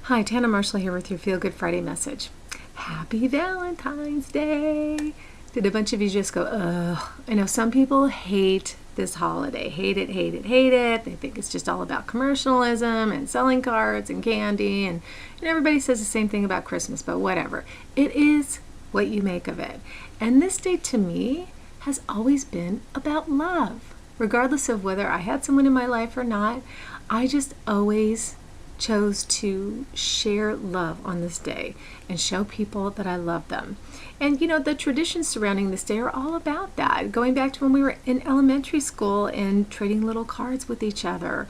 Hi, Tana Marshall here with your Feel Good Friday message. Happy Valentine's Day! Did a bunch of you just go, ugh? I know some people hate this holiday. Hate it, hate it, hate it. They think it's just all about commercialism and selling cards and candy. And everybody says the same thing about Christmas, but whatever. It is what you make of it. And this day to me has always been about love. Regardless of whether I had someone in my life or not, I just always chose to share love on this day and show people that I love them. And the traditions surrounding this day are all about that. Going back to when we were in elementary school and trading little cards with each other.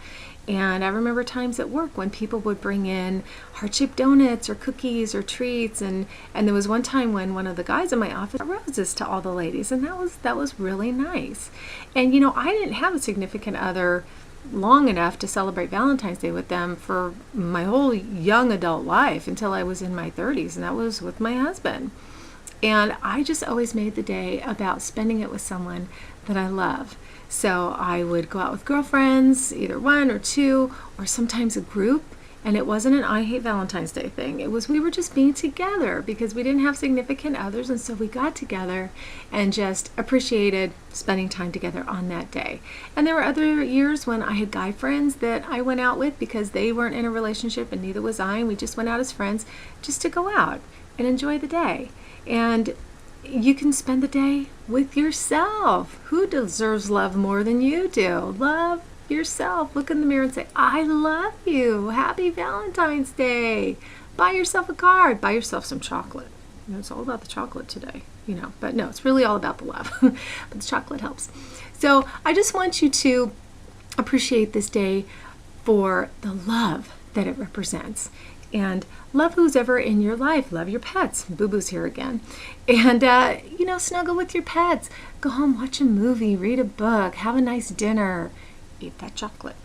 And I remember times at work when people would bring in heart-shaped donuts or cookies or treats, and there was one time when one of the guys in my office brought roses to all the ladies, and that was really nice. And I didn't have a significant other long enough to celebrate Valentine's Day with them for my whole young adult life until I was in my 30s, and that was with my husband. And I just always made the day about spending it with someone that I love. So I would go out with girlfriends, either one or two, or sometimes a group. And it wasn't an I hate Valentine's Day thing. It was we were just being together because we didn't have significant others. And so we got together and just appreciated spending time together on that day. And there were other years when I had guy friends that I went out with because they weren't in a relationship and neither was I. And we just went out as friends just to go out and enjoy the day. And you can spend the day with yourself. Who deserves love more than you do? Love yourself. Look in the mirror and say, I love you. Happy Valentine's Day. Buy yourself a card. Buy yourself some chocolate. It's all about the chocolate today, but no, it's really all about the love. But the chocolate helps. So I just want you to appreciate this day for the love that it represents. And love who's ever in your life. Love your pets. Boo Boo's here again. And, snuggle with your pets. Go home, watch a movie, read a book, have a nice dinner, eat that chocolate.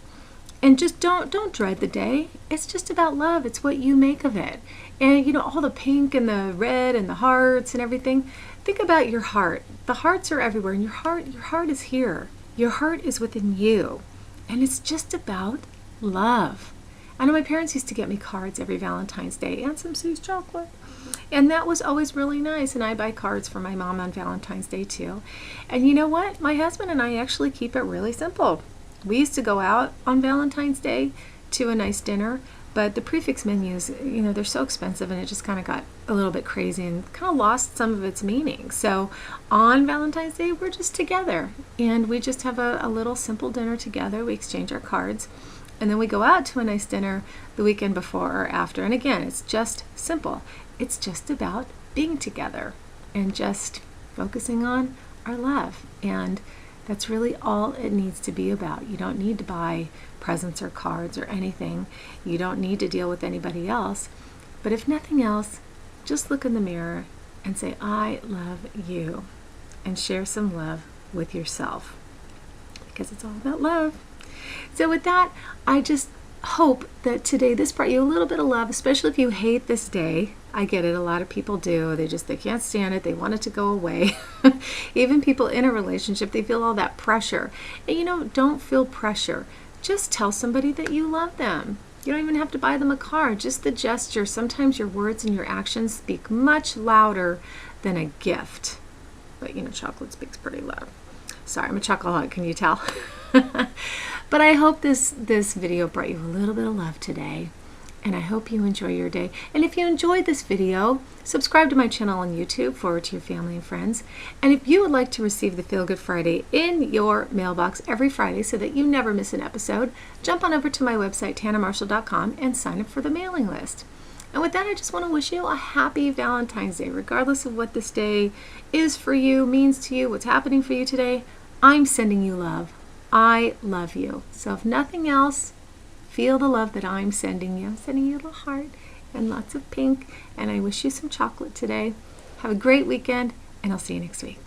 And just don't dread the day. It's just about love. It's what you make of it. And, all the pink and the red and the hearts and everything. Think about your heart. The hearts are everywhere. And your heart is here. Your heart is within you. And it's just about love. I know my parents used to get me cards every Valentine's Day and some Sue's chocolate. And that was always really nice. And I buy cards for my mom on Valentine's Day too. And you know what? My husband and I actually keep it really simple. We used to go out on Valentine's Day to a nice dinner, but the prefix menus, they're so expensive and it just kind of got a little bit crazy and kind of lost some of its meaning. So on Valentine's Day, we're just together and we just have a little simple dinner together. We exchange our cards. And then we go out to a nice dinner the weekend before or after. And again, it's just simple. It's just about being together and just focusing on our love. And that's really all it needs to be about. You don't need to buy presents or cards or anything. You don't need to deal with anybody else. But if nothing else, just look in the mirror and say, I love you. And share some love with yourself. Because it's all about love. So with that, I just hope that today this brought you a little bit of love, especially if you hate this day. I get it. A lot of people do. They can't stand it. They want it to go away. Even people in a relationship, they feel all that pressure. And don't feel pressure. Just tell somebody that you love them. You don't even have to buy them a card. Just the gesture. Sometimes your words and your actions speak much louder than a gift. But chocolate speaks pretty loud. Sorry, I'm a chocoholic. Can you tell? But I hope this video brought you a little bit of love today. And I hope you enjoy your day. And if you enjoyed this video, subscribe to my channel on YouTube, forward to your family and friends. And if you would like to receive the Feel Good Friday in your mailbox every Friday so that you never miss an episode, jump on over to my website, tanamarshall.com, and sign up for the mailing list. And with that, I just want to wish you a happy Valentine's Day. Regardless of what this day is for you, means to you, what's happening for you today, I'm sending you love. I love you. So if nothing else, feel the love that I'm sending you. I'm sending you a little heart and lots of pink. And I wish you some chocolate today. Have a great weekend, and I'll see you next week.